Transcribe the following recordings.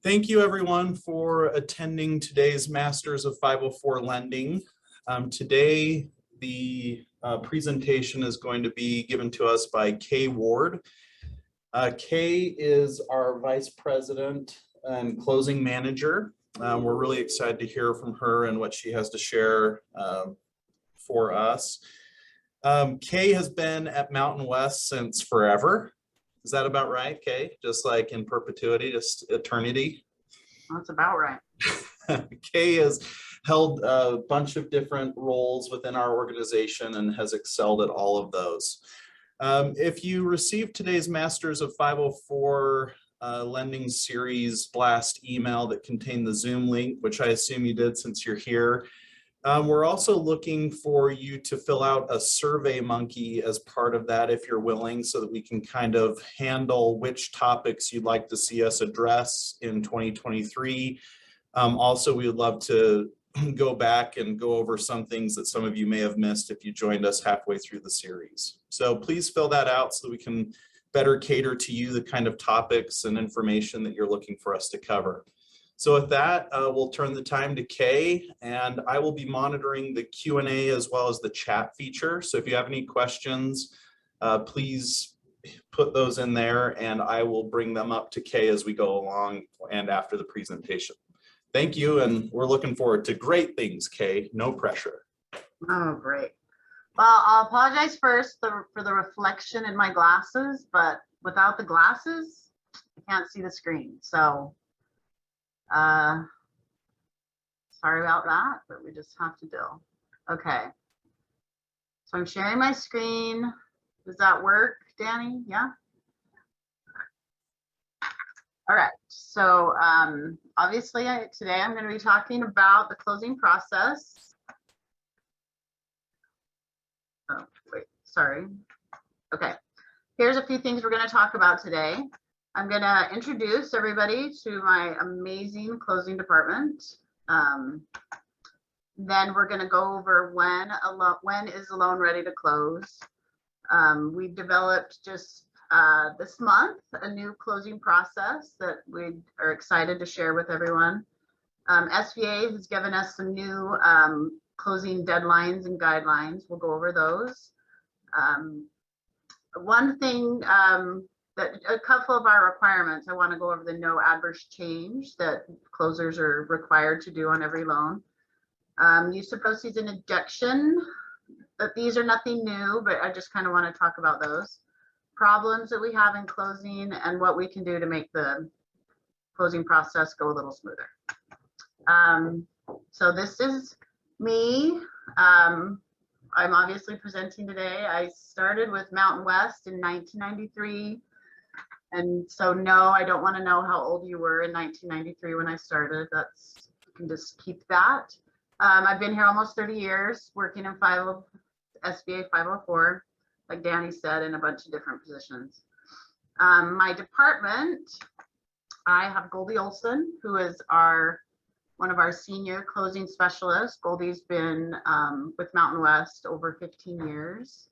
Thank you everyone for attending today's Masters of 504 Lending. Today, the presentation is going to be given to us by Kay Ward. Kay is our Vice President and Closing Manager. We're really excited to hear from her and what she has to share for us. Kay has been at Mountain West since forever. Is that about right, Kay? Just like in perpetuity, just eternity? That's about right. Kay has held a bunch of different roles within our organization and has excelled at all of those. If you received today's Masters of 504 Lending Series blast email that contained the Zoom link, which I assume you did since you're here, we're also looking for you to fill out a Survey Monkey as part of that if you're willing, so that we can kind of handle which topics you'd like to see us address in 2023. Also, we would love to go back and go over some things that some of you may have missed if you joined us halfway through the series. So please fill that out so that we can better cater to you the kind of topics and information that you're looking for us to cover. So with that, we'll turn the time to Kay, and I will be monitoring the Q&A as well as the chat feature. So if you have any questions, please put those in there and I will bring them up to Kay as we go along and after the presentation. Thank you, and we're looking forward to great things, Kay. No pressure. Oh, great. Well, I'll apologize first for the reflection in my glasses, but without the glasses, I can't see the screen. So sorry about that, but we just have to deal. Okay. So I'm sharing my screen. Does that work, Danny? Yeah? All right. So obviously today I'm going to be talking about the closing process. Oh, wait, sorry. Okay. Here's a few things we're going to talk about today. I'm going to introduce everybody to my amazing closing department. Then we're going to go over when is a loan ready to close. We've developed just this month a new closing process that we are excited to share with everyone. SBA has given us some new closing deadlines and guidelines. We'll go over those. One thing that a couple of our requirements, I want to go over the no adverse change that closers are required to do on every loan. Use of proceeds and deduction, but these are nothing new, but I just kind of want to talk about those problems that we have in closing and what we can do to make the closing process go a little smoother. So this is me. I'm obviously presenting today. I started with Mountain West in 1993. And so no, I don't want to know how old you were in 1993 when I started. That's, you can just keep that. I've been here almost 30 years working in SBA 504, like Danny said, in a bunch of different positions. My department, I have Goldie Olson, who is one of our senior closing specialists. Goldie's been with Mountain West over 15 years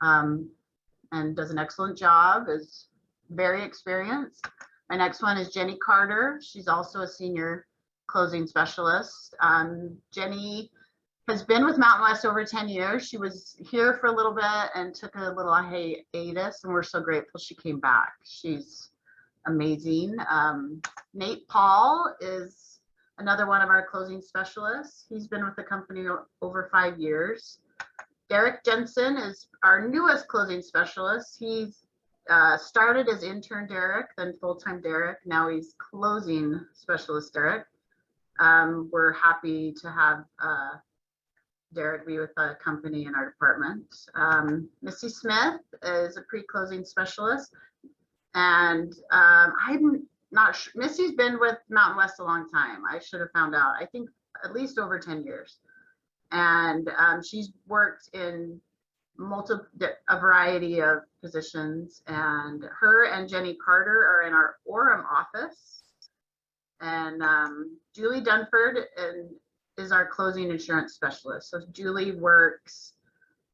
and does an excellent job, is very experienced. My next one is Jenny Carter. She's also a senior closing specialist. Jenny has been with Mountain West over 10 years. She was here for a little bit and took a little hiatus, and we're so grateful she came back. She's amazing. Nate Paul is another one of our closing specialists. He's been with the company over 5 years. Derek Jensen is our newest closing specialist. He's started as intern Derek, then full-time Derek. Now he's closing specialist Derek. We're happy to have Derek be with the company in our department. Missy Smith is a pre-closing specialist. And I'm not sure, Missy's been with Mountain West a long time. I should have found out. I think at least over 10 years. And she's worked in a variety of positions, and her and Jenny Carter are in our Orem office. And Julie Dunford is our closing insurance specialist. So Julie works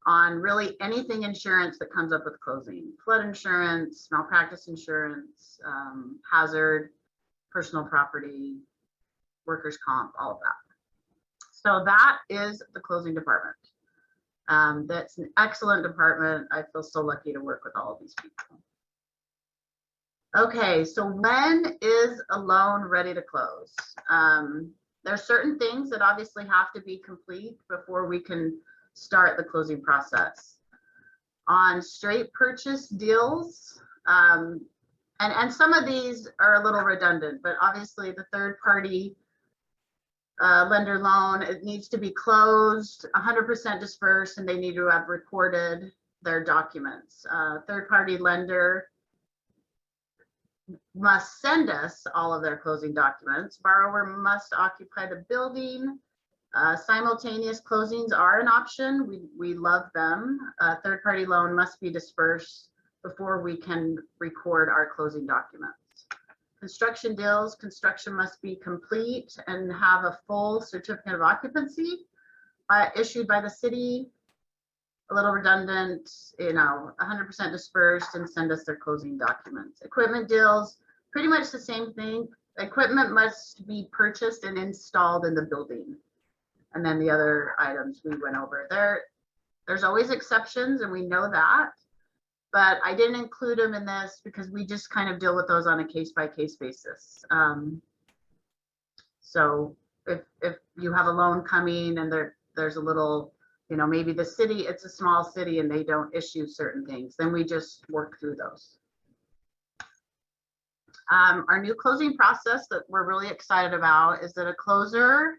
on really anything insurance that comes up with closing: flood insurance, malpractice insurance, hazard. personal property, workers' comp, all of that. So that is the closing department. That's an excellent department. I feel so lucky to work with all of these people. Okay, so when is a loan ready to close? There are certain things that obviously have to be complete before we can start the closing process. On straight purchase deals, and some of these are a little redundant, but obviously the third party lender loan, it needs to be closed, 100% dispersed, and they need to have recorded their documents. Third party lender must send us all of their closing documents. Borrower must occupy the building. Simultaneous closings are an option. We love them. Third party loan must be dispersed before we can record our closing documents. Construction deals, construction must be complete and have a full certificate of occupancy issued by the city. A little redundant, 100% dispersed, and send us their closing documents. Equipment deals, pretty much the same thing. Equipment must be purchased and installed in the building. And then the other items we went over there's always exceptions, and we know that, but I didn't include them in this because we just kind of deal with those on a case-by-case basis. So if you have a loan coming and there's a little, maybe the city, it's a small city and they don't issue certain things, then we just work through those. Our new closing process that we're really excited about is that a closer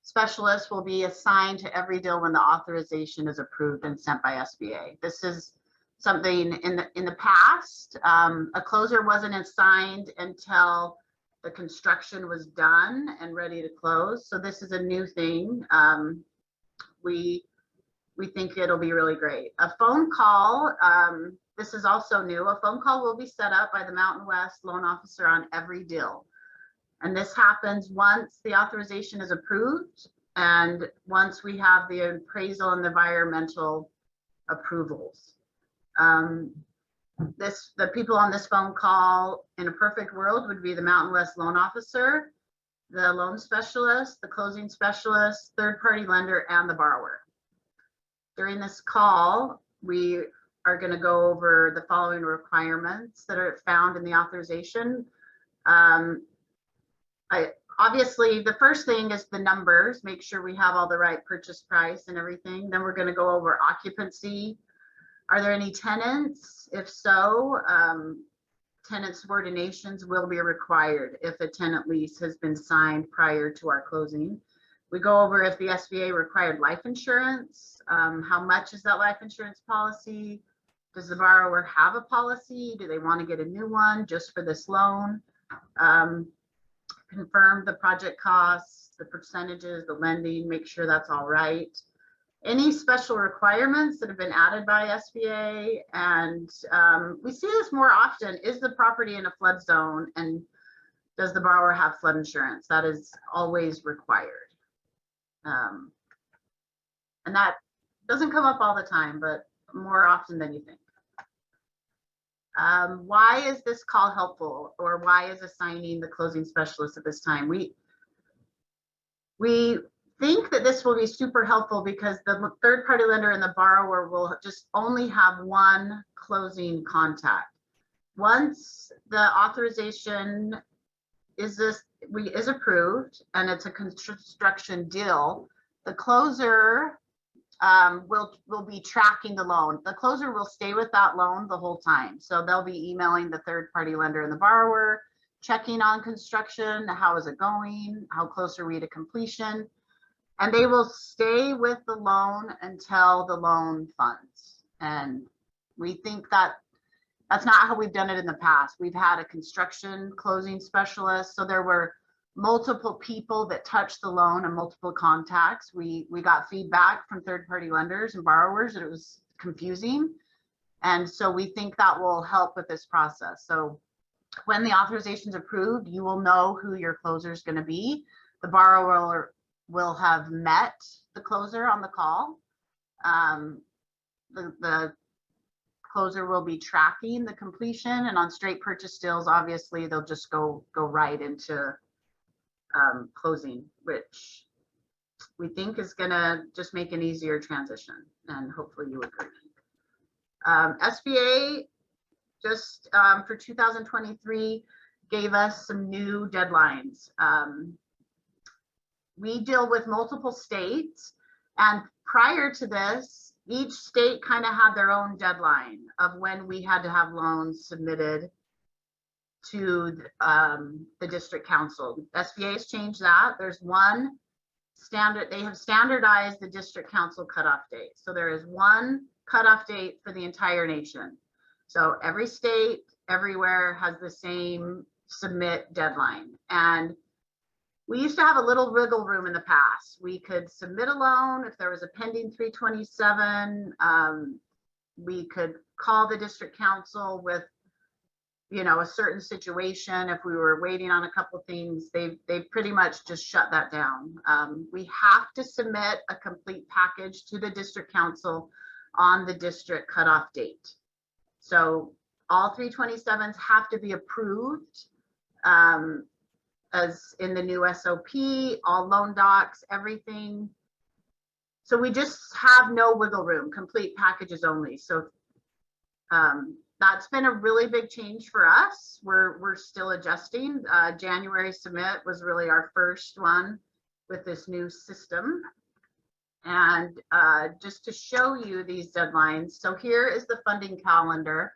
specialist will be assigned to every deal when the authorization is approved and sent by SBA. This is something in the past, a closer wasn't assigned until the construction was done and ready to close. So this is a new thing. We think it'll be really great. A phone call, this is also new. A phone call will be set up by the Mountain West loan officer on every deal. And this happens once the authorization is approved and once we have the appraisal and the environmental approvals. The people on this phone call in a perfect world would be the Mountain West loan officer, the loan specialist, the closing specialist, third party lender, and the borrower. During this call, we are going to go over the following requirements that are found in the authorization. Obviously, the first thing is the numbers, make sure we have all the right purchase price and everything. Then we're going to go over occupancy. Are there any tenants? If so, tenant subordinations will be required if a tenant lease has been signed prior to our closing. We go over if the SBA required life insurance, how much is that life insurance policy? Does the borrower have a policy? Do they want to get a new one just for this loan? Confirm the project costs, the percentages, the lending, make sure that's all right. Any special requirements that have been added by SBA, and we see this more often, is the property in a flood zone and does the borrower have flood insurance? That is always required. And that doesn't come up all the time, but more often than you think. Why is this call helpful, or why is assigning the closing specialist at this time? We think that this will be super helpful because the third party lender and the borrower will just only have one closing contact. Once the authorization is approved and it's a construction deal, the closer will be tracking the loan. The closer will stay with that loan the whole time. So they'll be emailing the third party lender and the borrower, checking on construction, how is it going, how close are we to completion, and they will stay with the loan until the loan funds. And we think that that's not how we've done it in the past. We've had a construction closing specialist, so there were multiple people that touched the loan and multiple contacts. We got feedback from third-party lenders and borrowers that it was confusing. And so we think that will help with this process. So when the authorization is approved, you will know who your closer is going to be. The borrower will have met the closer on the call. The closer will be tracking the completion, and on straight purchase deals, obviously they'll just go right into closing, which we think is gonna just make an easier transition, and hopefully you agree. SBA just for 2023 gave us some new deadlines. We deal with multiple states, and prior to this, each state kind of had their own deadline of when we had to have loans submitted to the district council. SBA has changed that. There's one standard, they have standardized the district council cutoff date. So there is one cutoff date for the entire nation. So every state, everywhere has the same submit deadline. And we used to have a little wiggle room in the past. We could submit a loan if there was a pending 327. We could call the district council with, you know, a certain situation. If we were waiting on a couple of things, they pretty much just shut that down. We have to submit a complete package to the district council on the district cutoff date. So all 327s have to be approved as in the new SOP, all loan docs, everything. So we just have no wiggle room, complete packages only. So that's been a really big change for us. We're still adjusting. January submit was really our first one with this new system. And just to show you these deadlines, so here is the funding calendar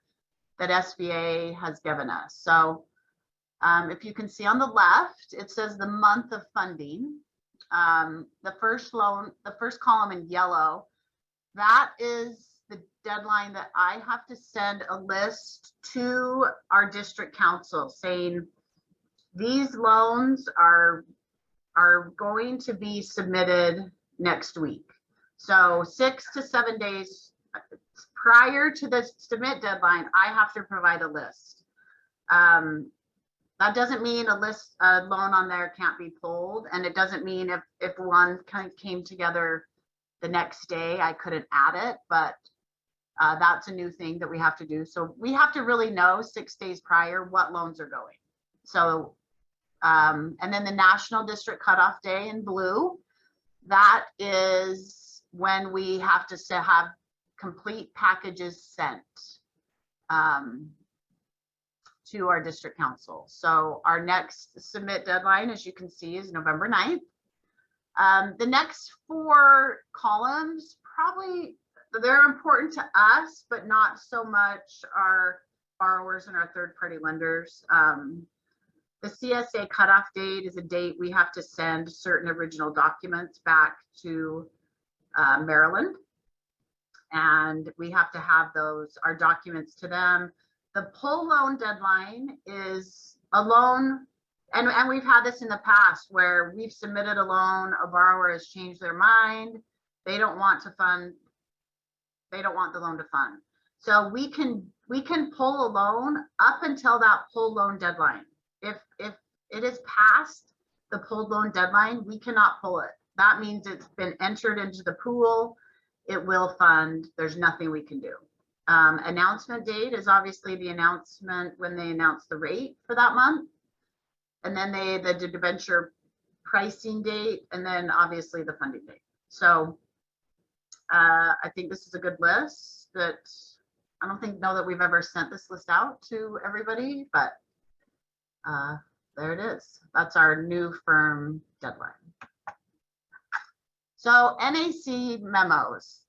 that SBA has given us. So if you can see on the left, it says the month of funding. The first loan, the first column in yellow, that is the deadline that I have to send a list to our district council saying these loans are going to be submitted next week. So 6 to 7 days prior to the submit deadline, I have to provide a list. That doesn't mean a loan on there can't be pulled, and it doesn't mean if one kind of came together the next day, I couldn't add it, but that's a new thing that we have to do. So we have to really know 6 days prior what loans are going. So, and then the national district cutoff day in blue, that is when we have to have complete packages sent to our district council. So our next submit deadline, as you can see, is November 9th. The next 4 columns, probably they're important to us, but not so much our borrowers and our third-party lenders. The CSA cutoff date is a date we have to send certain original documents back to Maryland. And we have to have our documents to them. The pull loan deadline is a loan, and we've had this in the past where we've submitted a loan, a borrower has changed their mind, they don't want to fund, they don't want the loan to fund. So we can pull a loan up until that pull loan deadline. If it is past the pulled loan deadline, we cannot pull it. That means it's been entered into the pool, it will fund, there's nothing we can do. Announcement date is obviously the announcement when they announce the rate for that month. And then the debenture pricing date, and then obviously the funding date. So I think this is a good list that I don't know that we've ever sent this list out to everybody, but there it is. That's our new firm deadline. So NAC memos.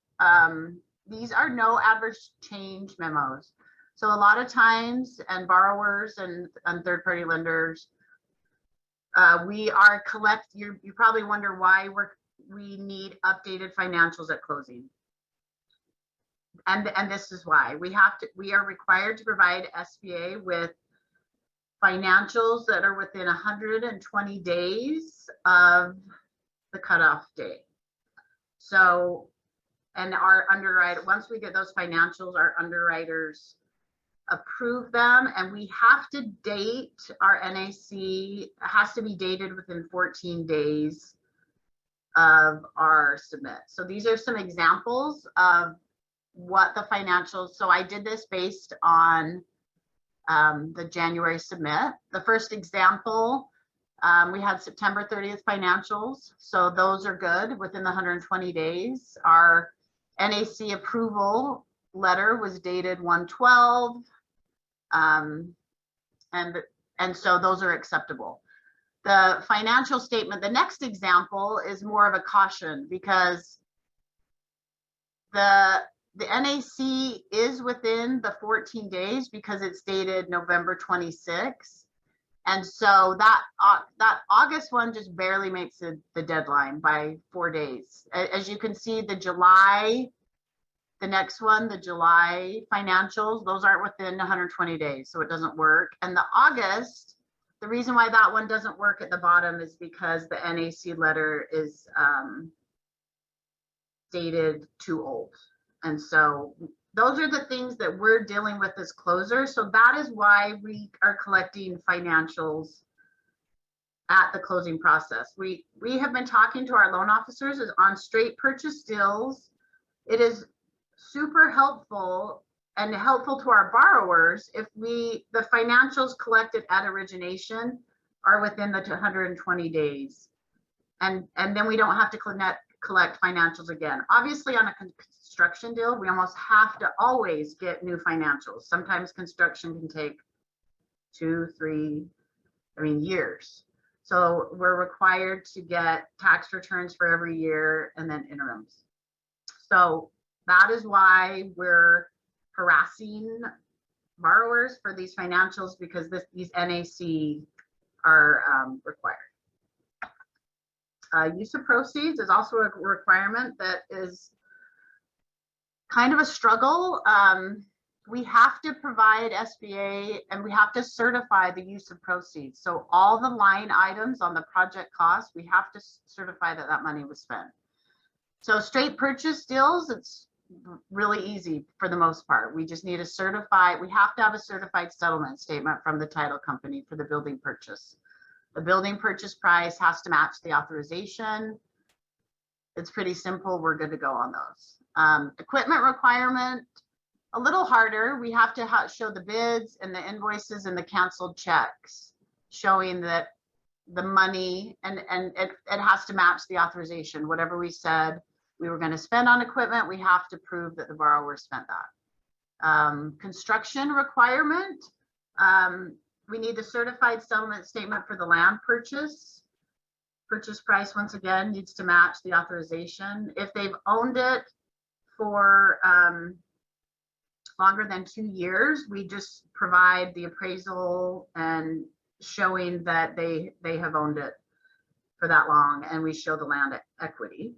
These are no adverse change memos. So a lot of times, and borrowers and third-party lenders, we are you probably wonder why we need updated financials at closing. And this is why we are required to provide SBA with financials that are within 120 days of the cutoff date. So, and our underwriter, once we get those financials, our underwriters approve them, and we have to date our NAC, it has to be dated within 14 days of our submit. So these are some examples of what the financials, so I did this based on the January submit. The first example, we had September 30th financials. So those are good within the 120 days. Our NAC approval letter was dated 1/12. And so those are acceptable. The financial statement, the next example is more of a caution because the NAC is within the 14 days because it's dated November 26th. And so that August one just barely makes the deadline by 4 days. As you can see, the next one, the July financials, those aren't within 120 days, so it doesn't work. And the August, the reason why that one doesn't work at the bottom is because the NAC letter is dated too old. And so those are the things that we're dealing with as closers. So that is why we are collecting financials at the closing process. We have been talking to our loan officers on straight purchase deals. It is super helpful and helpful to our borrowers if the financials collected at origination are within the 120 days. And then we don't have to collect financials again. Obviously on a construction deal, we almost have to always get new financials. Sometimes construction can take 2, 3, years. So we're required to get tax returns for every year and then interims. So that is why we're harassing borrowers for these financials, because these NAC are required. Use of proceeds is also a requirement that is kind of a struggle. We have to provide SBA and we have to certify the use of proceeds. So all the line items on the project cost, we have to certify that money was spent. So straight purchase deals, it's really easy for the most part. We just need to certify, we have to have a certified settlement statement from the title company for the building purchase. The building purchase price has to match the authorization. It's pretty simple. We're good to go on those. Equipment requirement, a little harder. We have to show the bids and the invoices and the canceled checks showing that the money and it has to match the authorization. Whatever we said we were going to spend on equipment, we have to prove that the borrower spent that. Construction requirement, we need the certified settlement statement for the land purchase. Purchase price, once again, needs to match the authorization. If they've owned it for longer than 2 years, we just provide the appraisal and showing that they have owned it for that long, and we show the land equity.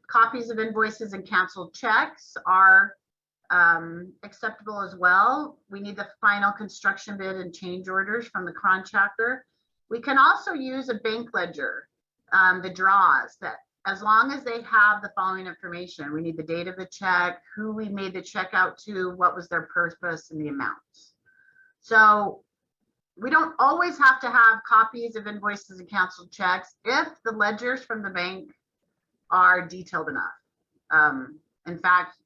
Copies of invoices and canceled checks are acceptable as well. We need the final construction bid and change orders from the contractor. We can also use a bank ledger, the draws, that as long as they have the following information. We need the date of the check, who we made the check out to, what was their purpose, and the amounts. So we don't always have to have copies of invoices and canceled checks if the ledgers from the bank are detailed enough. In fact,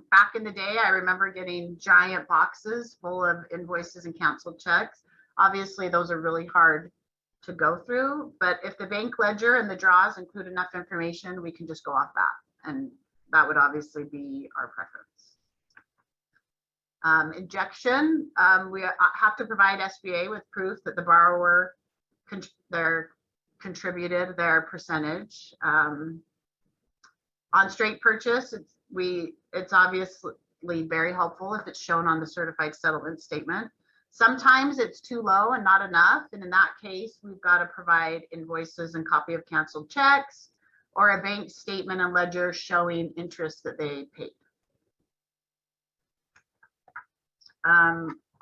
back in the day, I remember getting giant boxes full of invoices and canceled checks. Obviously, those are really hard to go through, but if the bank ledger and the draws include enough information, we can just go off that, and that would obviously be our preference. Injection, we have to provide SBA with proof that the borrower contributed their percentage. On straight purchase, it's obviously very helpful if it's shown on the certified settlement statement. Sometimes it's too low and not enough, and in that case, we've got to provide invoices and copy of canceled checks or a bank statement and ledger showing interest that they paid.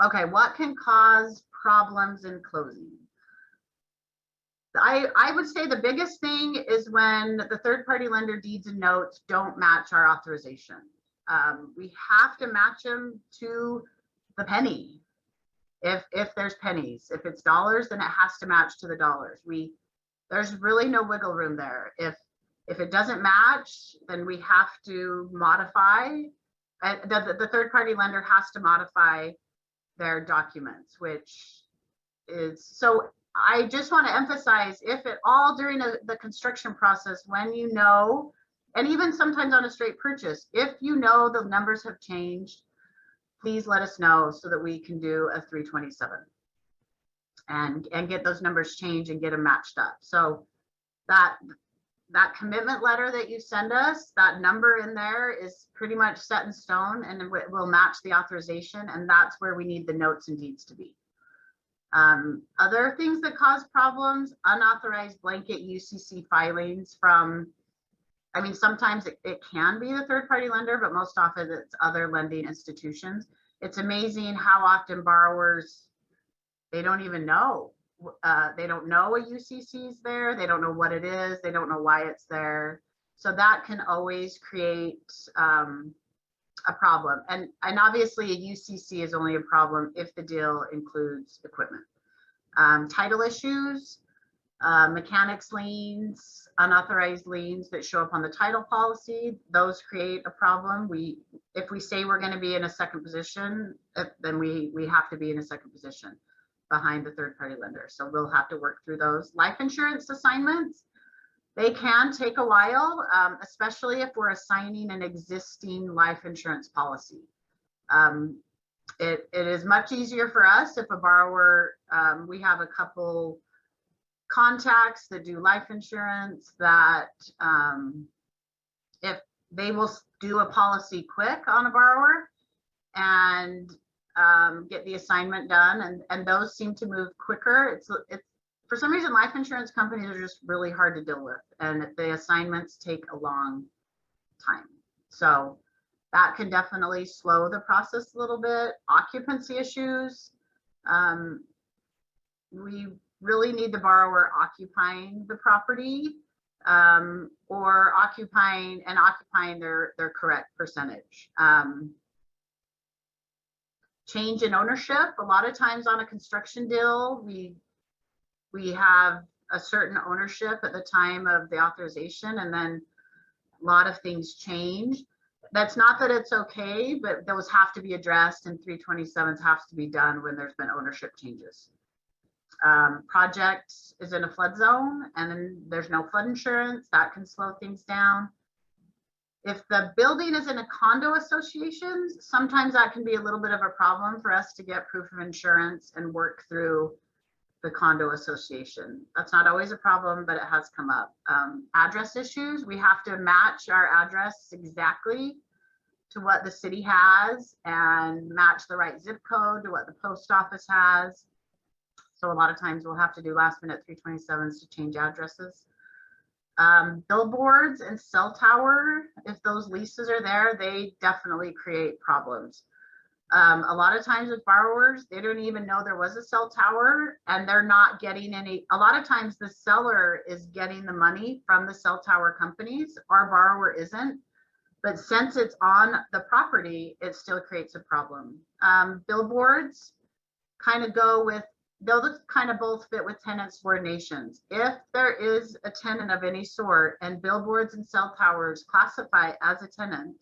Okay, what can cause problems in closing? I would say the biggest thing is when the third-party lender deeds and notes don't match our authorization. We have to match them to the penny. If there's pennies, if it's dollars, then it has to match to the dollars. There's really no wiggle room there. If If it doesn't match, then we have to modify. The third party lender has to modify their documents, which is, so I just want to emphasize, if at all during the construction process, when you know, and even sometimes on a straight purchase, if you know the numbers have changed, please let us know so that we can do a 327 and get those numbers changed and get them matched up. So that commitment letter that you send us, that number in there is pretty much set in stone, and it will match the authorization, and that's where we need the notes and deeds to be. Other things that cause problems: unauthorized blanket UCC filings from, I mean, sometimes it can be the third party lender, but most often it's other lending institutions. It's amazing how often borrowers, they don't even know. They don't know a UCC is there. They don't know what it is. They don't know why it's there. So that can always create a problem. And obviously a UCC is only a problem if the deal includes equipment. Title issues, mechanics liens, unauthorized liens that show up on the title policy, those create a problem. If we say we're going to be in a second position, then we have to be in a second position behind the third party lender. So we'll have to work through those. Life insurance assignments, they can take a while, especially if we're assigning an existing life insurance policy. It is much easier for us if a borrower, we have a couple contacts that do life insurance that if they will do a policy quick on a borrower and get the assignment done, and those seem to move quicker. It's for some reason, life insurance companies are just really hard to deal with, and the assignments take a long time. So that can definitely slow the process a little bit. Occupancy issues, we really need the borrower occupying the property, or occupying their correct percentage. Change in ownership. A lot of times on a construction deal, we have a certain ownership at the time of the authorization, and then a lot of things change. That's not that it's okay, but those have to be addressed, and 327s have to be done when there's been ownership changes. Project is in a flood zone and then there's no flood insurance, that can slow things down. If the building is in a condo association, sometimes that can be a little bit of a problem for us to get proof of insurance and work through the condo association. That's not always a problem, but it has come up. Address issues, we have to match our address exactly to what the city has and match the right zip code to what the post office has. So a lot of times we'll have to do last minute 327s to change addresses. Billboards and cell tower, if those leases are there, they definitely create problems. A lot of times with borrowers, they don't even know there was a cell tower and they're not getting any. A lot of times the seller is getting the money from the cell tower companies. Our borrower isn't. But since it's on the property, it still creates a problem. Billboards kind of go with, they'll kind of both fit with tenant subordinations. If there is a tenant of any sort and billboards and cell towers classify as a tenant,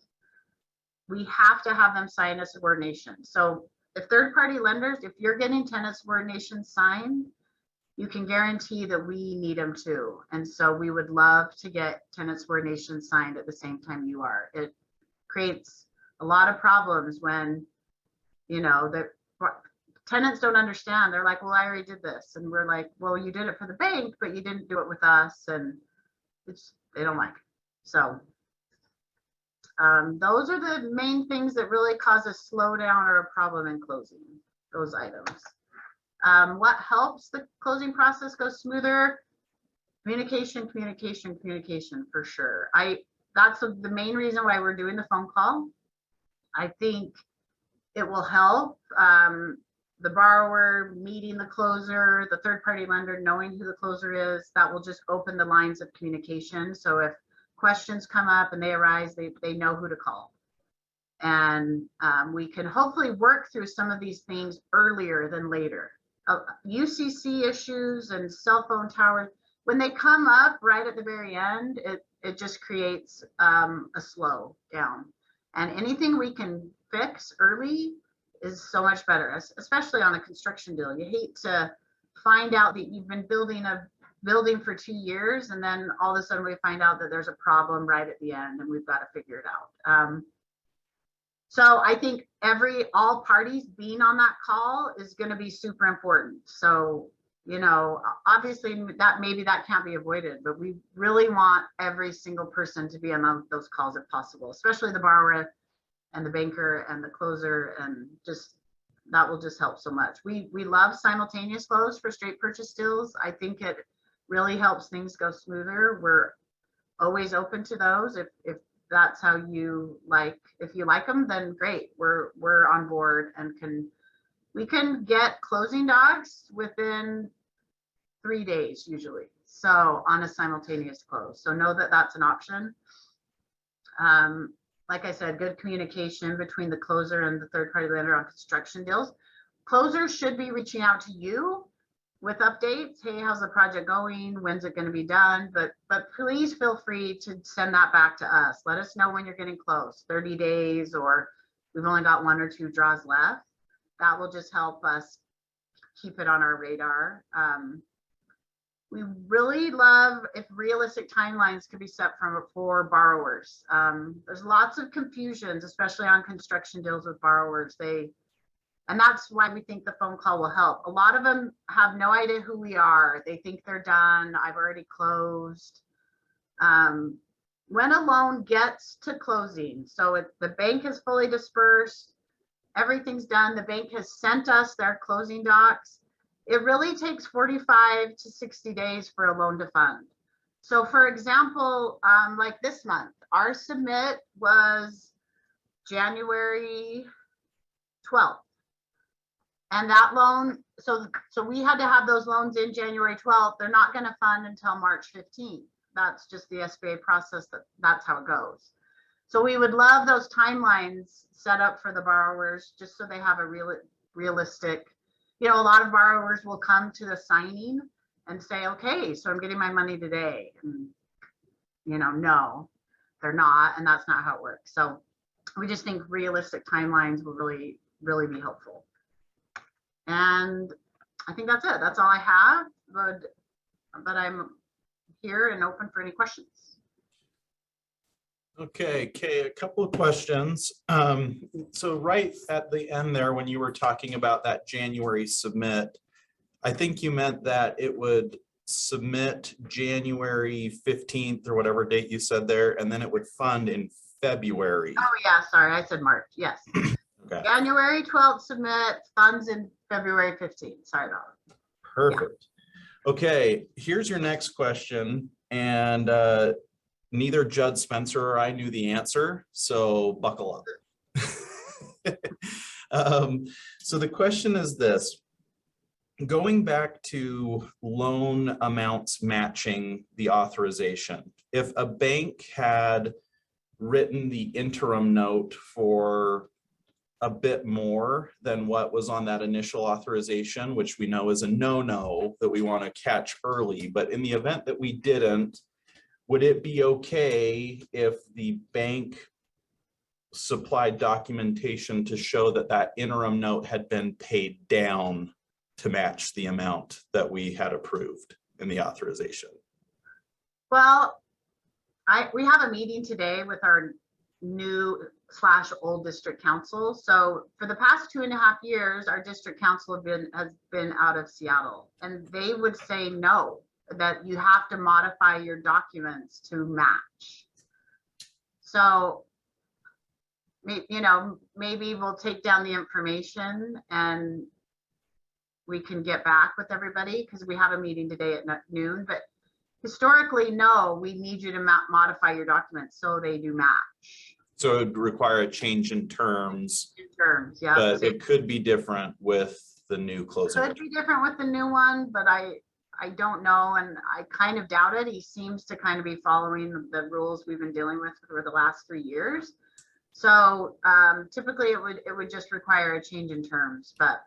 we have to have them sign a subordination. So if third-party lenders, if you're getting tenant subordination signed, you can guarantee that we need them too. And so we would love to get tenant subordination signed at the same time you are. It creates a lot of problems when, you know, the tenants don't understand. They're like, well, I already did this. And we're like, well, you did it for the bank, but you didn't do it with us. And they don't like it. So those are the main things that really cause a slowdown or a problem in closing, those items. What helps the closing process go smoother? Communication, communication, communication, for sure. That's the main reason why we're doing the phone call. I think it will help. The borrower meeting the closer, the third-party lender knowing who the closer is, that will just open the lines of communication. So if questions come up and they arise, they know who to call. And we can hopefully work through some of these things earlier than later. UCC issues and cell phone towers, when they come up right at the very end, it just creates a slow down. And anything we can fix early is so much better, especially on a construction deal. You hate to find out that you've been building a building for 2 years, and then all of a sudden we find out that there's a problem right at the end and we've got to figure it out. So I think all parties being on that call is going to be super important. So, you know, obviously maybe that can't be avoided, but we really want every single person to be on those calls if possible, especially the borrower and the banker and the closer, and just that will just help so much. We love simultaneous close for straight purchase deals. I think it really helps things go smoother. We're always open to those. If that's how you like, if you like them, then great. We're on board and we can get closing docs within 3 days usually. So on a simultaneous close. So know that that's an option. Like I said, good communication between the closer and the third party lender on construction deals. Closers should be reaching out to you with updates. Hey, how's the project going? When's it going to be done? But please feel free to send that back to us. Let us know when you're getting close, 30 days, or we've only got 1 or 2 draws left. That will just help us keep it on our radar. We really love if realistic timelines could be set for borrowers. There's lots of confusions, especially on construction deals with borrowers. And that's why we think the phone call will help. A lot of them have no idea who we are. They think they're done. I've already closed. When a loan gets to closing, so the bank is fully dispersed, everything's done, the bank has sent us their closing docs, it really takes 45 to 60 days for a loan to fund. So for example, like this month, our submit was January 12th. And that loan, so we had to have those loans in January 12th. They're not going to fund until March 15th. That's just the SBA process. That's how it goes. So we would love those timelines set up for the borrowers, just so they have a realistic, you know, a lot of borrowers will come to the signing and say, okay, so I'm getting my money today. And, you know, no, they're not. And that's not how it works. So we just think realistic timelines will really, really be helpful. And I think that's it. That's all I have, but I'm here and open for any questions. Okay, Kay, a couple of questions. So right at the end there, when you were talking about that January submit, I think you meant that it would submit January 15th or whatever date you said there, and then it would fund in February. Oh yeah, sorry, I said March, yes. Okay. January 12th submit, funds in February 15th, sorry about it. Perfect. Yeah. Okay, here's your next question, and neither Judd Spencer or I knew the answer, so buckle up. So the question is this: going back to loan amounts matching the authorization, if a bank had written the interim note for a bit more than what was on that initial authorization, which we know is a no-no that we want to catch early, but in the event that we didn't, would it be okay if the bank supplied documentation to show that that interim note had been paid down to match the amount that we had approved in the authorization? Well, we have a meeting today with our new/old district council. So for the past 2.5 years, our district council has been out of Seattle, and they would say no, that you have to modify your documents to match. So, you know, maybe we'll take down the information and we can get back with everybody, because we have a meeting today at noon. But historically, no, we need you to modify your documents so they do match. So it would require a change in terms. In terms, yeah. But so it could be different with the new closing. Could be different with the new one, but I don't know, and I kind of doubt it. He seems to kind of be following the rules we've been dealing with for the last 3 years. So typically it would just require a change in terms, but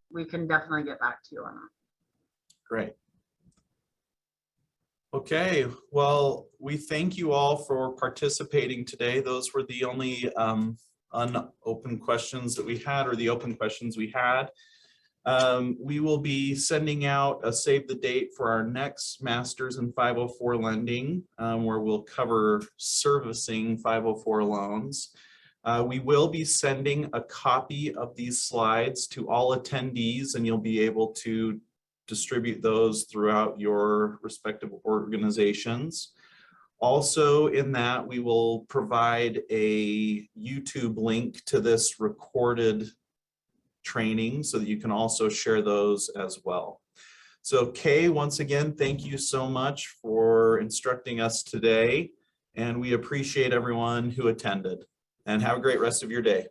we can definitely get back to you on that. Great. Okay, well, we thank you all for participating today. Those were the only unopened questions that we had, or the open questions we had. We will be sending out a save the date for our next Masters in 504 lending, where we'll cover servicing 504 loans. We will be sending a copy of these slides to all attendees, and you'll be able to distribute those throughout your respective organizations. Also in that, we will provide a YouTube link to this recorded training so that you can also share those as well. So Kay, once again, thank you so much for instructing us today, and we appreciate everyone who attended, and have a great rest of your day.